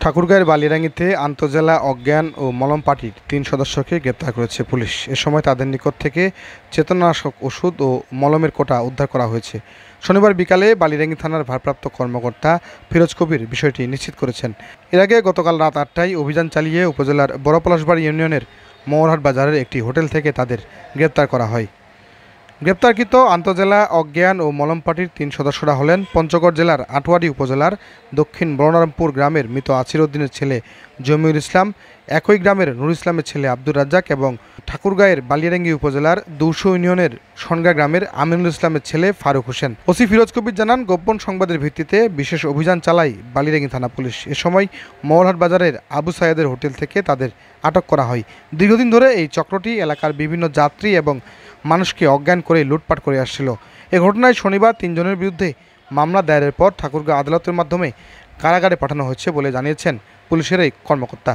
ঠাকুরগাঁয়ের বালিয়াড়াঙ্গিতে আন্তজেলা অজ্ঞান ও মলম পার্টির ৩ সদস্যকে গ্রেপ্তার করেছে পুলিশ। এ সময় তাদের নিকট থেকে চেতনানাশক ওষুধ ও মলমের কোটা উদ্ধার করা হয়েছে। শনিবার বিকালে বালিয়াড়াঙ্গি থানার ভারপ্রাপ্ত কর্মকর্তা ফিরোজ কবির বিষয়টি নিশ্চিত করেছেন। এর আগে গতকাল রাত ৮টায় অভিযান চালিয়ে উপজেলার বড় পলাশবাড়ি ইউনিয়নের মোহরহাট বাজারের একটি হোটেল থেকে তাদের গ্রেপ্তার করা হয়। গ্রেপ্তারকৃত আন্তজেলা অজ্ঞান ও মলম পার্টির ৩ সদস্যরা হলেন পঞ্চগড় জেলার আটোয়ারী উপজেলার দক্ষিণ বলরামপুর গ্রামের মৃত আসির উদ্দিনের ছেলে জমিউল ইসলাম, একই গ্রামের নুর ইসলামের ছেলে আব্দুর রাজ্জাক এবং ঠাকুরগাঁয়ের বালিয়াড়াঙ্গি উপজেলার দৌসো ইউনিয়নের সনগা গ্রামের আমিনুল ইসলামের ছেলে ফারুক হোসেন। ওসি ফিরোজ কবির জানান, গোপন সংবাদের ভিত্তিতে বিশেষ অভিযান চালায় বালিয়াড়াঙ্গি থানা পুলিশ। এ সময় মোহরহাট বাজারের আবু সাইদের হোটেল থেকে তাদের আটক করা হয়। দীর্ঘদিন ধরে এই চক্রটি এলাকার বিভিন্ন যাত্রী এবং মানুষকে অজ্ঞান করে লুটপাট করে আসছিল। এ ঘটনায় শনিবার ৩ জনের বিরুদ্ধে মামলা দায়েরের পর ঠাকুরগাঁও আদালতের মাধ্যমে কারাগারে পাঠানো হয়েছে বলে জানিয়েছেন পুলিশের এই কর্মকর্তা।